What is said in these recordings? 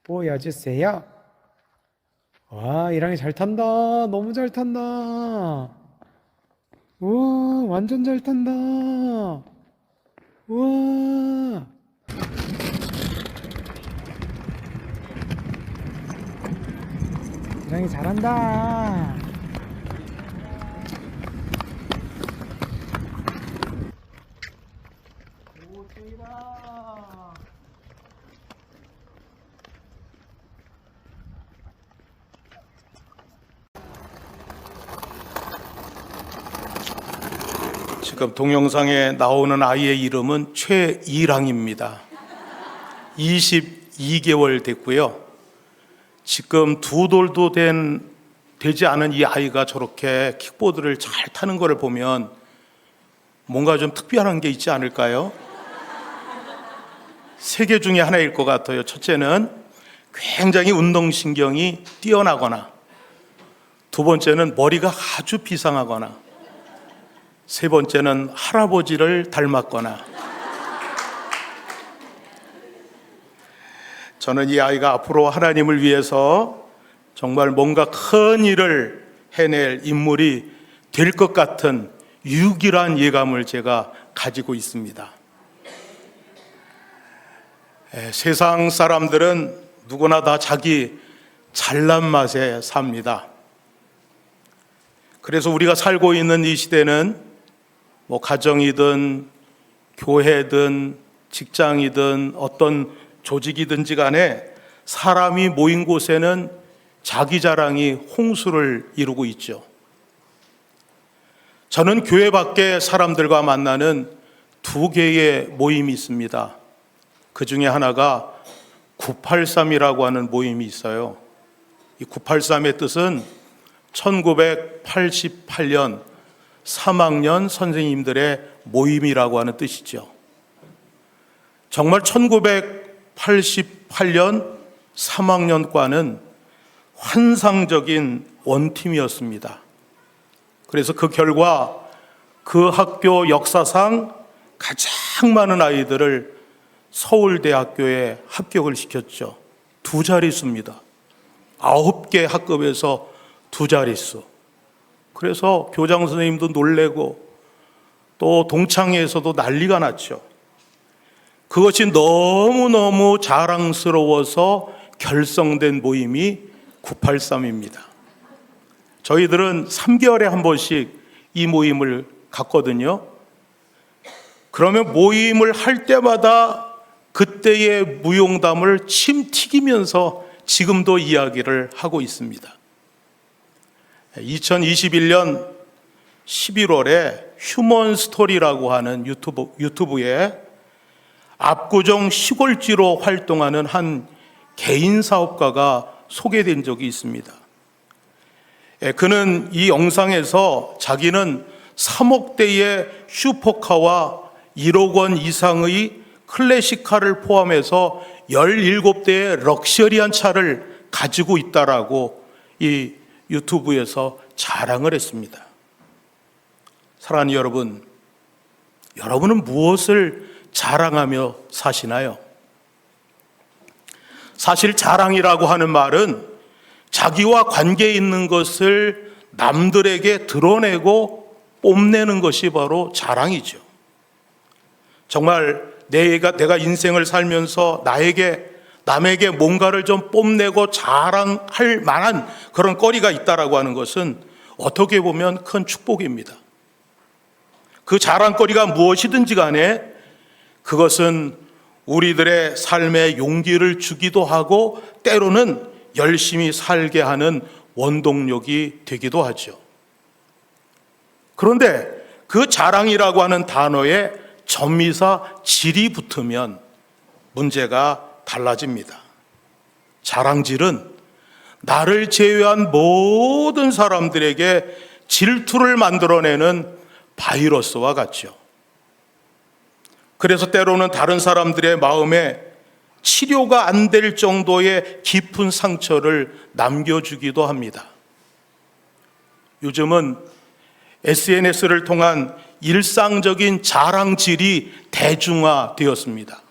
보여주세요. 와, 이랑이 잘 탄다. 너무 잘 탄다. 우와, 완전 잘 탄다. 우와. 이랑이 잘한다. 오, 쟤이다. 지금 동영상에 나오는 아이의 이름은 최이랑입니다. 22개월 됐고요. 지금 두 돌도 되지 않은 이 아이가 저렇게 킥보드를 잘 타는 것을 보면 뭔가 좀 특별한 게 있지 않을까요? 세 개 중에 하나일 것 같아요. 첫째는 굉장히 운동신경이 뛰어나거나, 두 번째는 머리가 아주 비상하거나, 세 번째는 할아버지를 닮았거나. 저는 이 아이가 앞으로 하나님을 위해서 정말 뭔가 큰 일을 해낼 인물이 될 것 같은 유일한 예감을 제가 가지고 있습니다. 세상 사람들은 누구나 다 자기 잘난 맛에 삽니다. 그래서 우리가 살고 있는 이 시대는 가정이든 교회든 직장이든 어떤 조직이든지 간에 사람이 모인 곳에는 자기 자랑이 홍수를 이루고 있죠. 저는 교회 밖에 사람들과 만나는 두 개의 모임이 있습니다. 그 중에 하나가 983이라고 하는 모임이 있어요. 이 983의 뜻은 1988년 3학년 선생님들의 모임이라고 하는 뜻이죠. 정말 1988년 3학년과는 환상적인 원팀이었습니다. 그래서 그 결과 그 학교 역사상 가장 많은 아이들을 서울대학교에 합격을 시켰죠. 두 자릿수입니다. 9개 학급에서 두 자릿수. 그래서 교장 선생님도 놀래고 또 동창회에서도 난리가 났죠. 그것이 너무너무 자랑스러워서 결성된 모임이 983입니다. 저희들은 3개월에 한 번씩 이 모임을 갖거든요. 그러면 모임을 할 때마다 그때의 무용담을 침 튀기면서 지금도 이야기를 하고 있습니다. 2021년 11월에 휴먼 스토리라고 하는 유튜브에 압구정 시골지로 활동하는 한 개인 사업가가 소개된 적이 있습니다. 그는 이 영상에서 자기는 3억대의 슈퍼카와 1억 원 이상의 클래식카를 포함해서 17대의 럭셔리한 차를 가지고 있다라고 이 유튜브에서 자랑을 했습니다. 사랑하는 여러분, 여러분은 무엇을 자랑하며 사시나요? 사실 자랑이라고 하는 말은 자기와 관계 있는 것을 남들에게 드러내고 뽐내는 것이 바로 자랑이죠. 정말 내가 인생을 살면서 남에게 뭔가를 좀 뽐내고 자랑할 만한 그런 거리가 있다라고 하는 것은 어떻게 보면 큰 축복입니다. 그 자랑거리가 무엇이든지 간에 그것은 우리들의 삶에 용기를 주기도 하고 때로는 열심히 살게 하는 원동력이 되기도 하죠. 그런데 그 자랑이라고 하는 단어에 접미사 질이 붙으면 문제가 달라집니다. 자랑질은 나를 제외한 모든 사람들에게 질투를 만들어내는 바이러스와 같죠. 그래서 때로는 다른 사람들의 마음에 치료가 안 될 정도의 깊은 상처를 남겨주기도 합니다. 요즘은 SNS를 통한 일상적인 자랑질이 대중화되었습니다.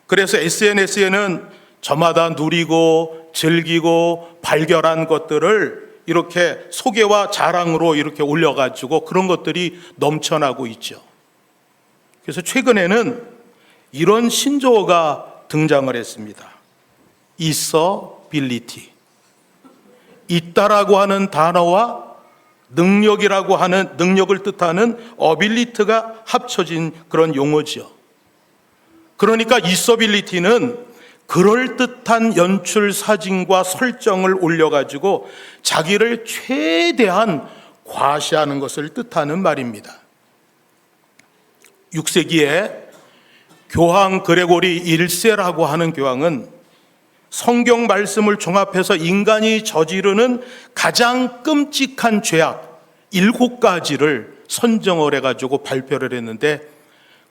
그래서 SNS에는 저마다 누리고 즐기고 발견한 것들을 이렇게 소개와 자랑으로 이렇게 올려가지고 그런 것들이 넘쳐나고 있죠. 그래서 최근에는 이런 신조어가 등장을 했습니다. 있어빌리티. 있다라고 하는 단어와 능력이라고 하는 능력을 뜻하는 어빌리티가 합쳐진 그런 용어죠. 그러니까 있어빌리티는 그럴듯한 연출 사진과 설정을 올려가지고 자기를 최대한 과시하는 것을 뜻하는 말입니다. 6세기에 교황 그레고리 1세라고 하는 교황은 성경 말씀을 종합해서 인간이 저지르는 가장 끔찍한 죄악 7가지를 선정을 해가지고 발표를 했는데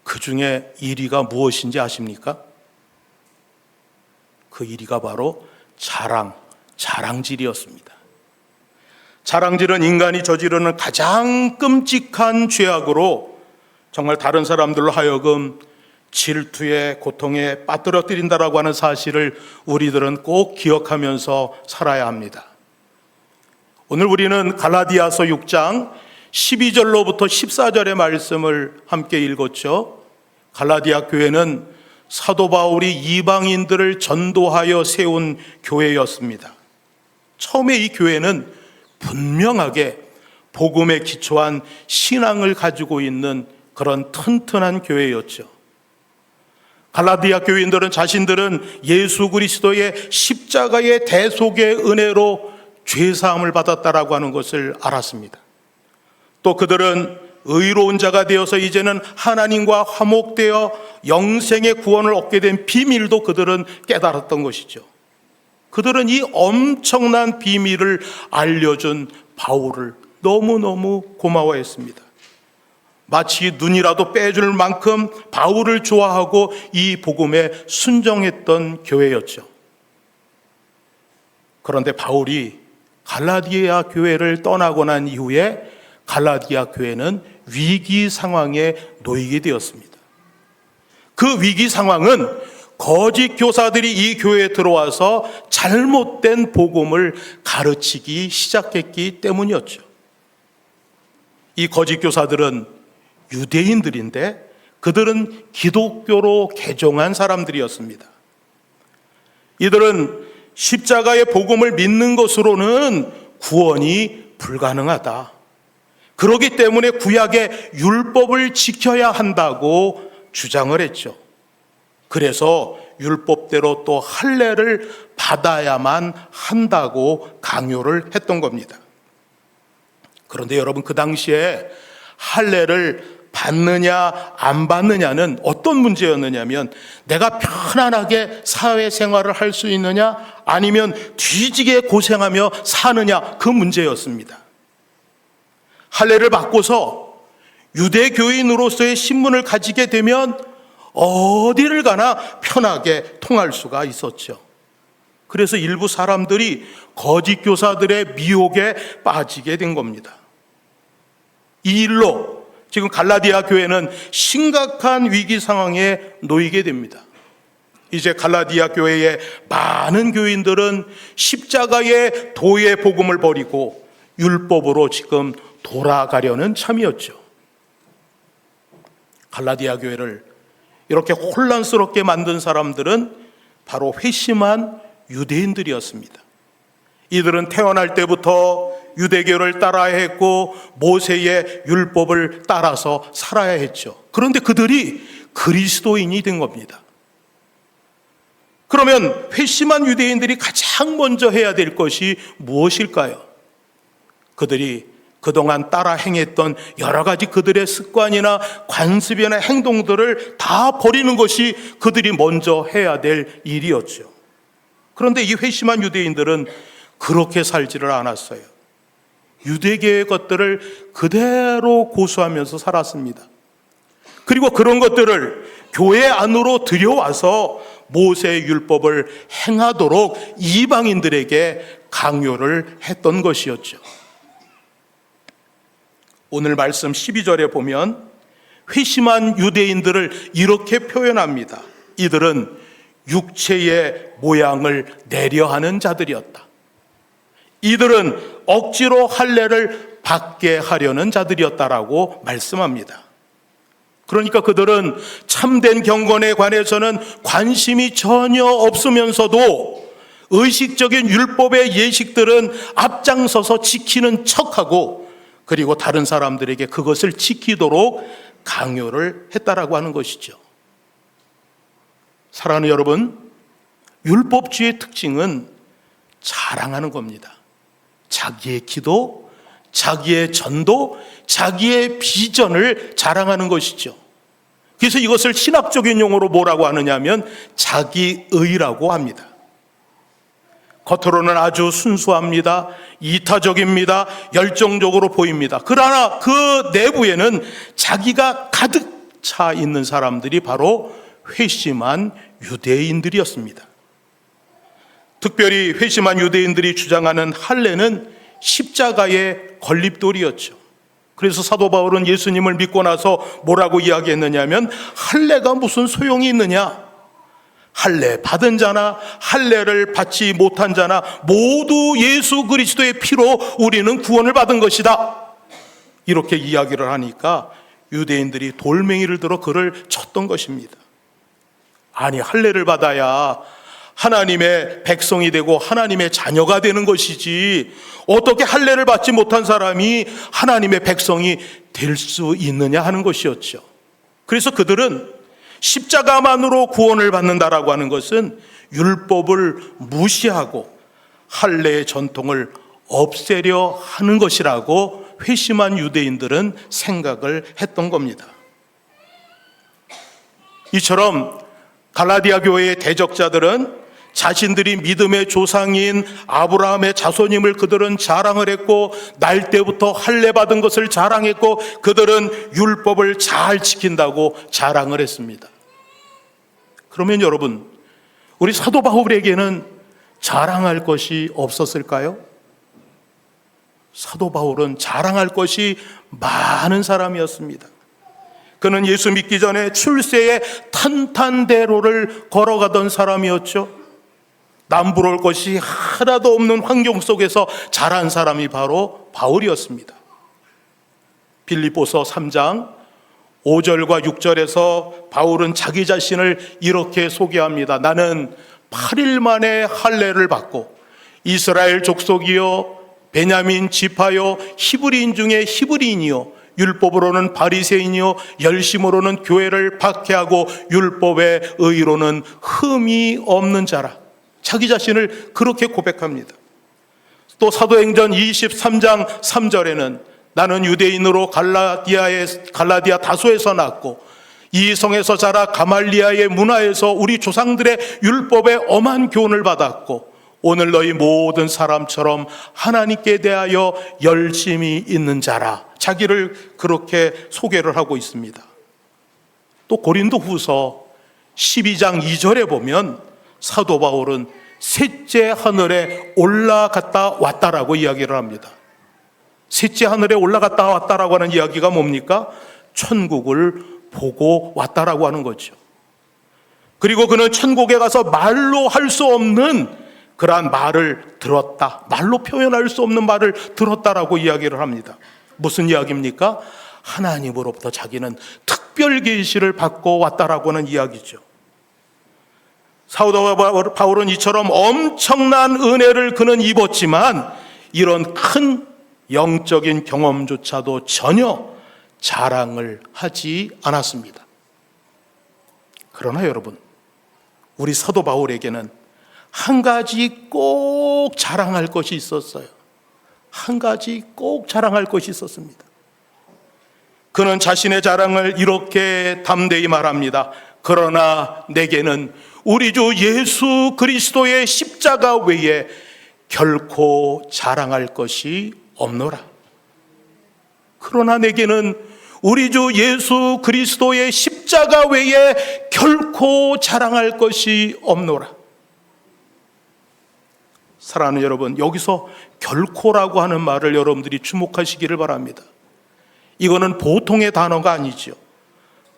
그 중에 1위가 무엇인지 아십니까? 그 1위가 바로 자랑질이었습니다. 자랑질은 인간이 저지르는 가장 끔찍한 죄악으로 정말 다른 사람들로 하여금 질투에 고통에 빠뜨려뜨린다라고 하는 사실을 우리들은 꼭 기억하면서 살아야 합니다. 오늘 우리는 갈라디아서 6장 12절로부터 14절의 말씀을 함께 읽었죠. 갈라디아 교회는 사도 바울이 이방인들을 전도하여 세운 교회였습니다. 처음에 이 교회는 분명하게 복음에 기초한 신앙을 가지고 있는 그런 튼튼한 교회였죠. 갈라디아 교인들은 자신들은 예수 그리스도의 십자가의 대속의 은혜로 죄사함을 받았다라고 하는 것을 알았습니다. 또 그들은 의로운 자가 되어서 이제는 하나님과 화목되어 영생의 구원을 얻게 된 비밀도 그들은 깨달았던 것이죠. 그들은 이 엄청난 비밀을 알려준 바울을 너무너무 고마워했습니다. 마치 눈이라도 빼줄 만큼 바울을 좋아하고 이 복음에 순종했던 교회였죠. 그런데 바울이 갈라디아 교회를 떠나고 난 이후에 갈라디아 교회는 위기 상황에 놓이게 되었습니다. 그 위기 상황은 거짓 교사들이 이 교회에 들어와서 잘못된 복음을 가르치기 시작했기 때문이었죠. 이 거짓 교사들은 유대인들인데 그들은 기독교로 개종한 사람들이었습니다. 이들은 십자가의 복음을 믿는 것으로는 구원이 불가능하다. 그렇기 때문에 구약의 율법을 지켜야 한다고 주장을 했죠. 그래서 율법대로 또 할례를 받아야만 한다고 강요를 했던 겁니다. 그런데 여러분, 그 당시에 할례를 받느냐 안 받느냐는 어떤 문제였느냐면 내가 편안하게 사회생활을 할 수 있느냐 아니면 뒤지게 고생하며 사느냐, 그 문제였습니다. 할례를 받고서 유대교인으로서의 신분을 가지게 되면 어디를 가나 편하게 통할 수가 있었죠. 그래서 일부 사람들이 거짓 교사들의 미혹에 빠지게 된 겁니다. 이 일로 지금 갈라디아 교회는 심각한 위기 상황에 놓이게 됩니다. 이제 갈라디아 교회의 많은 교인들은 십자가의 도의 복음을 버리고 율법으로 지금 돌아가려는 참이었죠. 갈라디아 교회를 이렇게 혼란스럽게 만든 사람들은 바로 회심한 유대인들이었습니다. 이들은 태어날 때부터 유대교를 따라야 했고 모세의 율법을 따라서 살아야 했죠. 그런데 그들이 그리스도인이 된 겁니다. 그러면 회심한 유대인들이 가장 먼저 해야 될 것이 무엇일까요? 그들이 그동안 따라 행했던 여러 가지 그들의 습관이나 관습이나 행동들을 다 버리는 것이 그들이 먼저 해야 될 일이었죠. 그런데 이 회심한 유대인들은 그렇게 살지를 않았어요. 유대계의 것들을 그대로 고수하면서 살았습니다. 그리고 그런 것들을 교회 안으로 들여와서 모세의 율법을 행하도록 이방인들에게 강요를 했던 것이었죠. 오늘 말씀 12절에 보면 회심한 유대인들을 이렇게 표현합니다. 이들은 육체의 모양을 내려 하는 자들이었다. 이들은 억지로 할례를 받게 하려는 자들이었다라고 말씀합니다. 그러니까 그들은 참된 경건에 관해서는 관심이 전혀 없으면서도 의식적인 율법의 예식들은 앞장서서 지키는 척하고, 그리고 다른 사람들에게 그것을 지키도록 강요를 했다라고 하는 것이죠. 사랑하는 여러분, 율법주의의 특징은 자랑하는 겁니다. 자기의 기도, 자기의 전도, 자기의 비전을 자랑하는 것이죠. 그래서 이것을 신학적인 용어로 뭐라고 하느냐면 자기의라고 합니다. 겉으로는 아주 순수합니다. 이타적입니다. 열정적으로 보입니다. 그러나 그 내부에는 자기가 가득 차 있는 사람들이 바로 회심한 유대인들이었습니다. 특별히 회심한 유대인들이 주장하는 할례는 십자가의 걸림돌이었죠. 그래서 사도 바울은 예수님을 믿고 나서 뭐라고 이야기했느냐면 할례가 무슨 소용이 있느냐? 할례 받은 자나 할례를 받지 못한 자나 모두 예수 그리스도의 피로 우리는 구원을 받은 것이다. 이렇게 이야기를 하니까 유대인들이 돌멩이를 들어 그를 쳤던 것입니다. 아니, 할례를 받아야 하나님의 백성이 되고 하나님의 자녀가 되는 것이지 어떻게 할례를 받지 못한 사람이 하나님의 백성이 될 수 있느냐 하는 것이었죠. 그래서 그들은 십자가만으로 구원을 받는다라고 하는 것은 율법을 무시하고 할례의 전통을 없애려 하는 것이라고 회심한 유대인들은 생각을 했던 겁니다. 이처럼 갈라디아 교회의 대적자들은 자신들이 믿음의 조상인 아브라함의 자손임을 그들은 자랑을 했고, 날 때부터 할례 받은 것을 자랑했고, 그들은 율법을 잘 지킨다고 자랑을 했습니다. 그러면 여러분, 우리 사도 바울에게는 자랑할 것이 없었을까요? 사도 바울은 자랑할 것이 많은 사람이었습니다. 그는 예수 믿기 전에 출세의 탄탄대로를 걸어가던 사람이었죠. 남부러울 것이 하나도 없는 환경 속에서 자란 사람이 바로 바울이었습니다. 빌립보서 3장 5절과 6절에서 바울은 자기 자신을 이렇게 소개합니다. 나는 8일 만에 할례를 받고 이스라엘 족속이요 베냐민 지파요 히브리인 중에 히브리인이요 율법으로는 바리새인이요 열심으로는 교회를 박해하고 율법의 의로는 흠이 없는 자라. 자기 자신을 그렇게 고백합니다. 또 사도행전 23장 3절에는 나는 유대인으로 갈라디아 다소에서 났고 이 성에서 자라 가말리아의 문화에서 우리 조상들의 율법에 엄한 교훈을 받았고 오늘 너희 모든 사람처럼 하나님께 대하여 열심히 있는 자라. 자기를 그렇게 소개를 하고 있습니다. 또 고린도후서 12장 2절에 보면 사도 바울은 셋째 하늘에 올라갔다 왔다라고 이야기를 합니다. 셋째 하늘에 올라갔다 왔다라고 하는 이야기가 뭡니까? 천국을 보고 왔다라고 하는 거죠. 그리고 그는 천국에 가서 말로 할 수 없는 그러한 말을 들었다. 말로 표현할 수 없는 말을 들었다라고 이야기를 합니다. 무슨 이야기입니까? 하나님으로부터 자기는 특별 계시를 받고 왔다라고 하는 이야기죠. 사도 바울은 이처럼 엄청난 은혜를 그는 입었지만 이런 큰 영적인 경험조차도 전혀 자랑을 하지 않았습니다. 그러나 여러분, 우리 사도 바울에게는 한 가지 꼭 자랑할 것이 있었어요. 한 가지 꼭 자랑할 것이 있었습니다. 그는 자신의 자랑을 이렇게 담대히 말합니다. 그러나 내게는 우리 주 예수 그리스도의 십자가 외에 결코 자랑할 것이 없노라. 그러나 내게는 우리 주 예수 그리스도의 십자가 외에 결코 자랑할 것이 없노라. 사랑하는 여러분, 여기서 결코라고 하는 말을 여러분들이 주목하시기를 바랍니다. 이거는 보통의 단어가 아니죠.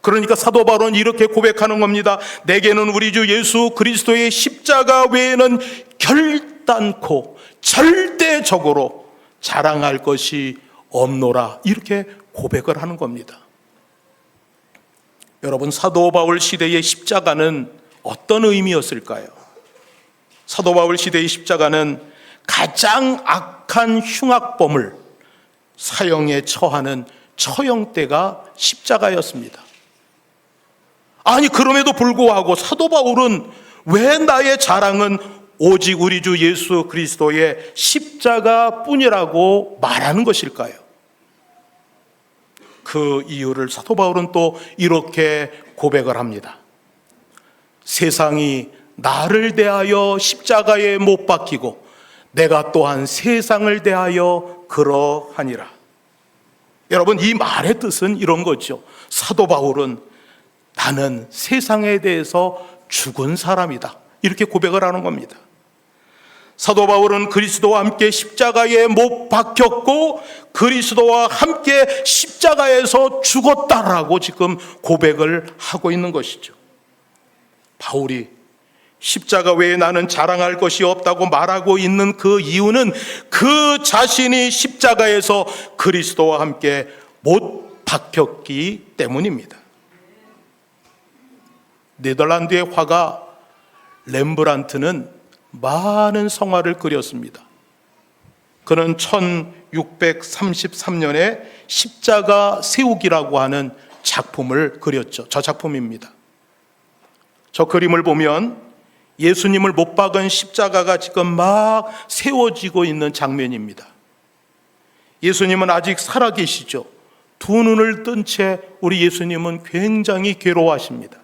그러니까 사도 바울은 이렇게 고백하는 겁니다. 내게는 우리 주 예수 그리스도의 십자가 외에는 결단코 절대적으로 자랑할 것이 없노라. 이렇게 고백을 하는 겁니다. 여러분, 사도 바울 시대의 십자가는 어떤 의미였을까요? 사도 바울 시대의 십자가는 가장 악한 흉악범을 사형에 처하는 처형대가 십자가였습니다. 아니, 그럼에도 불구하고 사도 바울은 왜 나의 자랑은 오직 우리 주 예수 그리스도의 십자가뿐이라고 말하는 것일까요? 그 이유를 사도 바울은 또 이렇게 고백을 합니다. 세상이 나를 대하여 십자가에 못 박히고 내가 또한 세상을 대하여 그러하니라. 여러분, 이 말의 뜻은 이런 거죠. 사도 바울은 나는 세상에 대해서 죽은 사람이다, 이렇게 고백을 하는 겁니다. 사도 바울은 그리스도와 함께 십자가에 못 박혔고 그리스도와 함께 십자가에서 죽었다라고 지금 고백을 하고 있는 것이죠. 바울이 십자가 외에 나는 자랑할 것이 없다고 말하고 있는 그 이유는 그 자신이 십자가에서 그리스도와 함께 못 박혔기 때문입니다. 네덜란드의 화가 렘브란트는 많은 성화를 그렸습니다. 그는 1633년에 십자가 세우기라고 하는 작품을 그렸죠. 저 작품입니다. 저 그림을 보면 예수님을 못 박은 십자가가 지금 막 세워지고 있는 장면입니다. 예수님은 아직 살아계시죠. 두 눈을 뜬 채 우리 예수님은 굉장히 괴로워하십니다.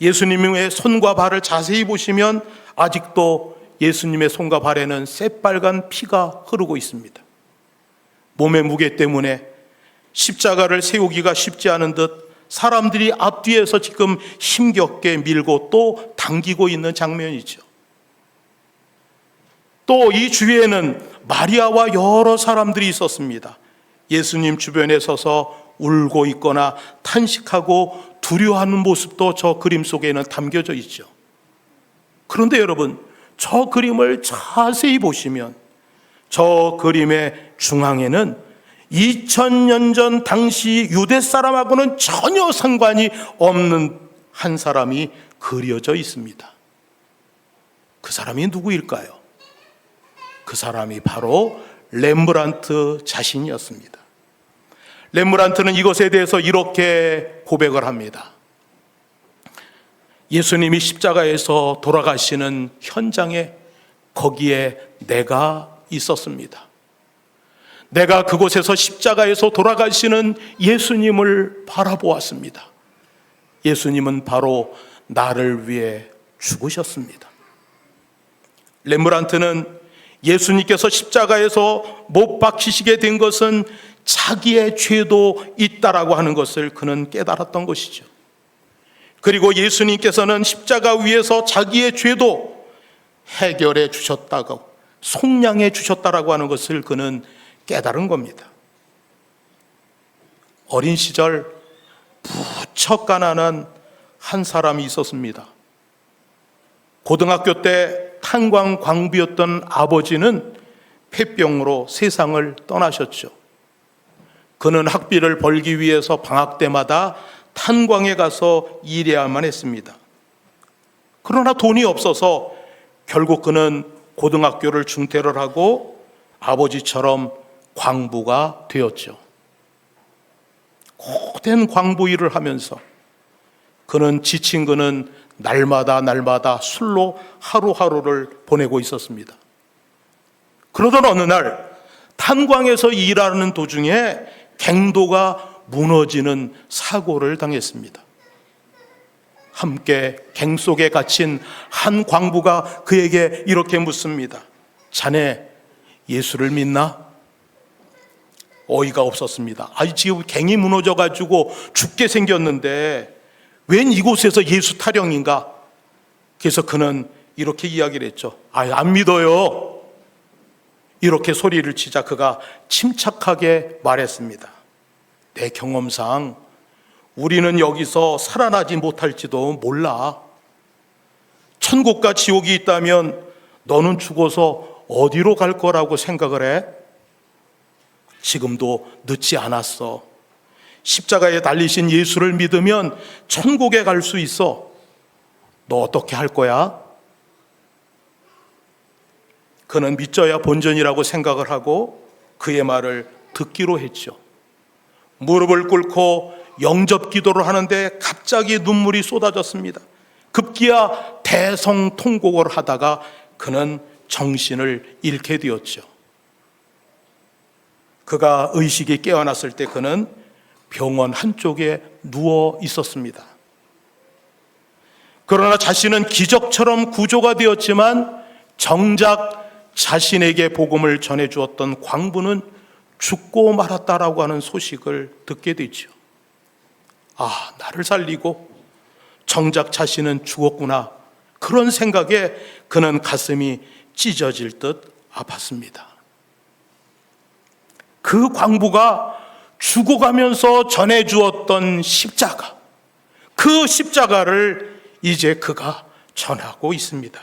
예수님의 손과 발을 자세히 보시면 아직도 예수님의 손과 발에는 새빨간 피가 흐르고 있습니다. 몸의 무게 때문에 십자가를 세우기가 쉽지 않은 듯 사람들이 앞뒤에서 지금 힘겹게 밀고 또 당기고 있는 장면이죠. 또 이 주위에는 마리아와 여러 사람들이 있었습니다. 예수님 주변에 서서 울고 있거나 탄식하고 두려워하는 모습도 저 그림 속에는 담겨져 있죠. 그런데 여러분, 저 그림을 자세히 보시면 저 그림의 중앙에는 2000년 전 당시 유대 사람하고는 전혀 상관이 없는 한 사람이 그려져 있습니다. 그 사람이 누구일까요? 그 사람이 바로 렘브란트 자신이었습니다. 렘브란트는 이것에 대해서 이렇게 고백을 합니다. 예수님이 십자가에서 돌아가시는 현장에 거기에 내가 있었습니다. 내가 그곳에서 십자가에서 돌아가시는 예수님을 바라보았습니다. 예수님은 바로 나를 위해 죽으셨습니다. 렘브란트는 예수님께서 십자가에서 못 박히시게 된 것은 자기의 죄도 있다라고 하는 것을 그는 깨달았던 것이죠. 그리고 예수님께서는 십자가 위에서 자기의 죄도 해결해 주셨다고, 속량해 주셨다라고 하는 것을 그는 깨달은 겁니다. 어린 시절 무척 가난한 한 사람이 있었습니다. 고등학교 때 탄광 광부였던 아버지는 폐병으로 세상을 떠나셨죠. 그는 학비를 벌기 위해서 방학 때마다 탄광에 가서 일해야만 했습니다. 그러나 돈이 없어서 결국 그는 고등학교를 중퇴를 하고 아버지처럼 광부가 되었죠. 고된 광부 일을 하면서 그는 지친 그는 날마다 술로 하루하루를 보내고 있었습니다. 그러던 어느 날 탄광에서 일하는 도중에 갱도가 무너지는 사고를 당했습니다. 함께 갱 속에 갇힌 한 광부가 그에게 이렇게 묻습니다. 자네 예수를 믿나? 어이가 없었습니다. 지금 갱이 무너져가지고 죽게 생겼는데 웬 이곳에서 예수 타령인가? 그래서 그는 이렇게 이야기를 했죠. 안 믿어요. 이렇게 소리를 치자 그가 침착하게 말했습니다. 내 경험상 우리는 여기서 살아나지 못할지도 몰라. 천국과 지옥이 있다면 너는 죽어서 어디로 갈 거라고 생각을 해? 지금도 늦지 않았어. 십자가에 달리신 예수를 믿으면 천국에 갈 수 있어. 너 어떻게 할 거야? 그는 믿져야 본전이라고 생각을 하고 그의 말을 듣기로 했죠. 무릎을 꿇고 영접 기도를 하는데 갑자기 눈물이 쏟아졌습니다. 급기야 대성통곡을 하다가 그는 정신을 잃게 되었죠. 그가 의식이 깨어났을 때 그는 병원 한쪽에 누워 있었습니다. 그러나 자신은 기적처럼 구조가 되었지만 정작 자신에게 복음을 전해주었던 광부는 죽고 말았다라고 하는 소식을 듣게 되죠. 아, 나를 살리고 정작 자신은 죽었구나. 그런 생각에 그는 가슴이 찢어질 듯 아팠습니다. 그 광부가 죽어가면서 전해주었던 십자가, 그 십자가를 이제 그가 전하고 있습니다.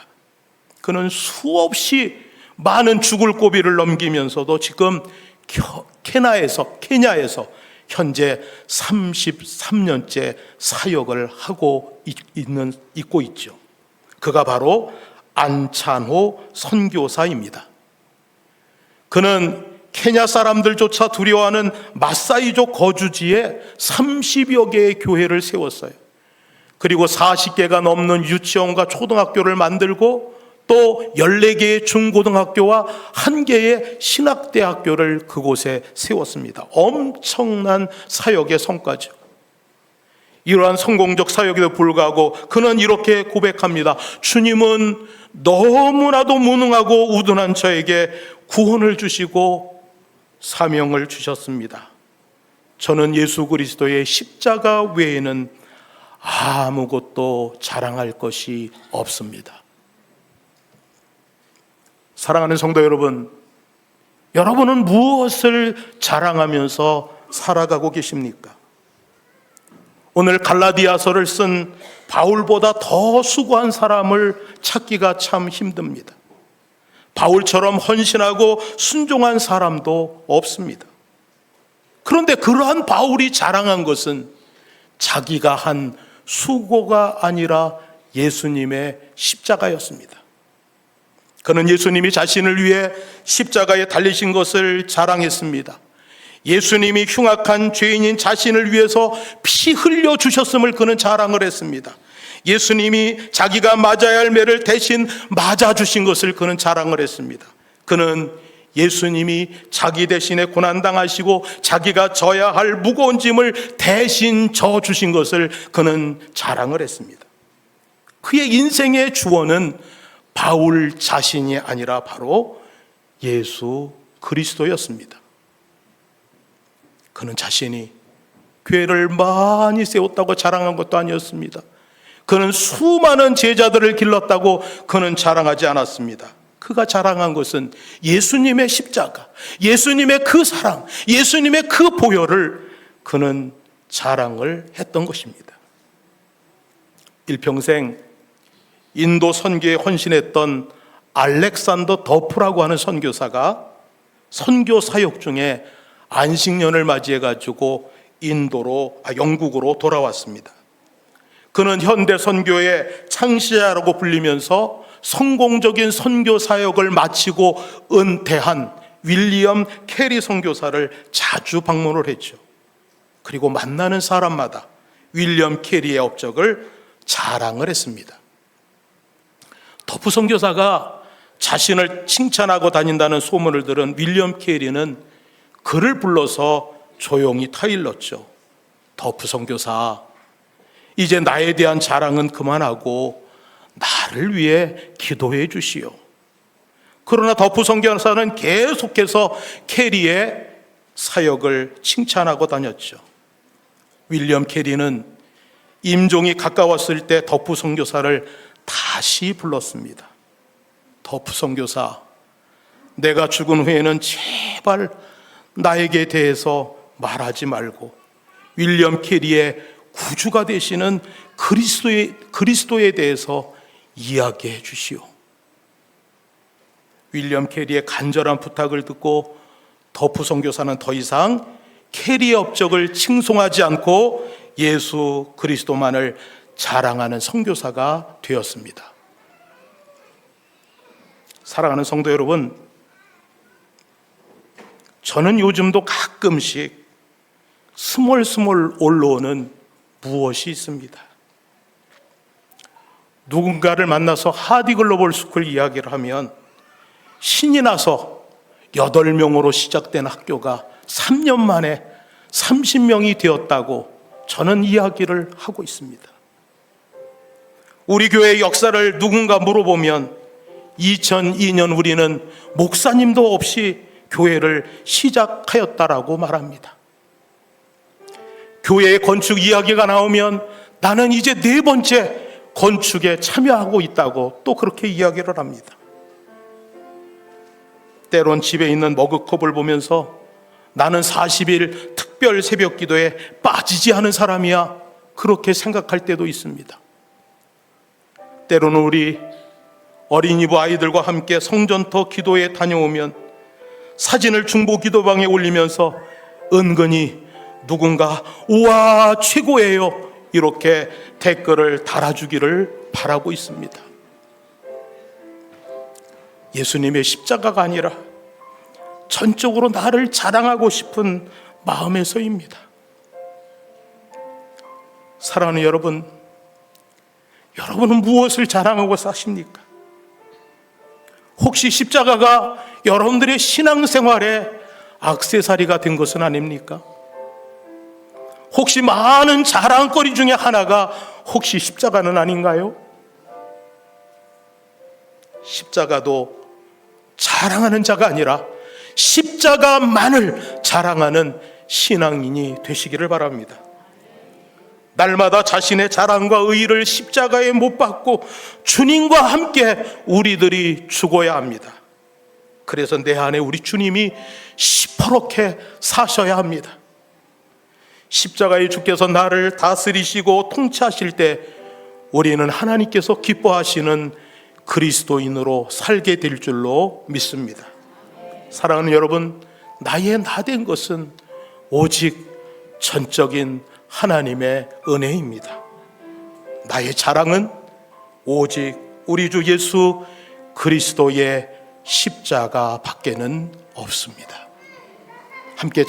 그는 수없이 많은 죽을 고비를 넘기면서도 지금 케냐에서 현재 33년째 사역을 하고 있고 있죠. 그가 바로 안찬호 선교사입니다. 그는 케냐 사람들조차 두려워하는 마사이족 거주지에 30여 개의 교회를 세웠어요. 그리고 40개가 넘는 유치원과 초등학교를 만들고 또 14개의 중고등학교와 1개의 신학대학교를 그곳에 세웠습니다. 엄청난 사역의 성과죠. 이러한 성공적 사역에도 불구하고 그는 이렇게 고백합니다. 주님은 너무나도 무능하고 우둔한 저에게 구원을 주시고 사명을 주셨습니다. 저는 예수 그리스도의 십자가 외에는 아무것도 자랑할 것이 없습니다. 사랑하는 성도 여러분, 여러분은 무엇을 자랑하면서 살아가고 계십니까? 오늘 갈라디아서를 쓴 바울보다 더 수고한 사람을 찾기가 참 힘듭니다. 바울처럼 헌신하고 순종한 사람도 없습니다. 그런데 그러한 바울이 자랑한 것은 자기가 한 수고가 아니라 예수님의 십자가였습니다. 그는 예수님이 자신을 위해 십자가에 달리신 것을 자랑했습니다. 예수님이 흉악한 죄인인 자신을 위해서 피 흘려 주셨음을 그는 자랑을 했습니다. 예수님이 자기가 맞아야 할 매를 대신 맞아 주신 것을 그는 자랑을 했습니다. 그는 예수님이 자기 대신에 고난당하시고 자기가 져야 할 무거운 짐을 대신 져 주신 것을 그는 자랑을 했습니다. 그의 인생의 주어는 바울 자신이 아니라 바로 예수 그리스도였습니다. 그는 자신이 교회를 많이 세웠다고 자랑한 것도 아니었습니다. 그는 수많은 제자들을 길렀다고 그는 자랑하지 않았습니다. 그가 자랑한 것은 예수님의 십자가, 예수님의 그 사랑, 예수님의 그 보혈을 그는 자랑을 했던 것입니다. 일평생 인도 선교에 헌신했던 알렉산더 더프라고 하는 선교사가 선교 사역 중에 안식년을 맞이해가지고 영국으로 돌아왔습니다. 그는 현대 선교의 창시자라고 불리면서 성공적인 선교 사역을 마치고 은퇴한 윌리엄 캐리 선교사를 자주 방문을 했죠. 그리고 만나는 사람마다 윌리엄 캐리의 업적을 자랑을 했습니다. 더프 선교사가 자신을 칭찬하고 다닌다는 소문을 들은 윌리엄 캐리는 그를 불러서 조용히 타일렀죠. 더프 선교사, 이제 나에 대한 자랑은 그만하고 나를 위해 기도해 주시오. 그러나 더프 선교사는 계속해서 캐리의 사역을 칭찬하고 다녔죠. 윌리엄 캐리는 임종이 가까웠을 때 더프 선교사를 다시 불렀습니다. 더프 선교사, 내가 죽은 후에는 제발 나에게 대해서 말하지 말고 윌리엄 캐리의 구주가 되시는 그리스도에 대해서 이야기해 주시오. 윌리엄 캐리의 간절한 부탁을 듣고 더프 선교사는 더 이상 캐리의 업적을 칭송하지 않고 예수 그리스도만을 자랑하는 선교사가 되었습니다. 사랑하는 성도 여러분, 저는 요즘도 가끔씩 스멀스멀 올라오는 무엇이 있습니다. 누군가를 만나서 하디 글로벌 스쿨 이야기를 하면 신이 나서 8명으로 시작된 학교가 3년 만에 30명이 되었다고 저는 이야기를 하고 있습니다. 우리 교회의 역사를 누군가 물어보면 2002년 우리는 목사님도 없이 교회를 시작하였다라고 말합니다. 교회의 건축 이야기가 나오면 나는 이제 4번째 건축에 참여하고 있다고 또 그렇게 이야기를 합니다. 때론 집에 있는 머그컵을 보면서 나는 40일 특별 새벽 기도에 빠지지 않은 사람이야, 그렇게 생각할 때도 있습니다. 때로는 우리 어린이부 아이들과 함께 성전터 기도에 다녀오면 사진을 중보 기도방에 올리면서 은근히 누군가 우와 최고예요 이렇게 댓글을 달아주기를 바라고 있습니다. 예수님의 십자가가 아니라 전적으로 나를 자랑하고 싶은 마음에서입니다. 사랑하는 여러분, 여러분은 무엇을 자랑하고 사십니까? 혹시 십자가가 여러분들의 신앙생활에 액세서리가 된 것은 아닙니까? 혹시 많은 자랑거리 중에 하나가 혹시 십자가는 아닌가요? 십자가도 자랑하는 자가 아니라 십자가만을 자랑하는 신앙인이 되시기를 바랍니다. 날마다 자신의 자랑과 의의를 십자가에 못 박고 주님과 함께 우리들이 죽어야 합니다. 그래서 내 안에 우리 주님이 시퍼렇게 사셔야 합니다. 십자가의 주께서 나를 다스리시고 통치하실 때 우리는 하나님께서 기뻐하시는 그리스도인으로 살게 될 줄로 믿습니다. 사랑하는 여러분, 나의 나 된 것은 오직 전적인 하나님의 은혜입니다. 나의 자랑은 오직 우리 주 예수 그리스도의 십자가 밖에는 없습니다. 함께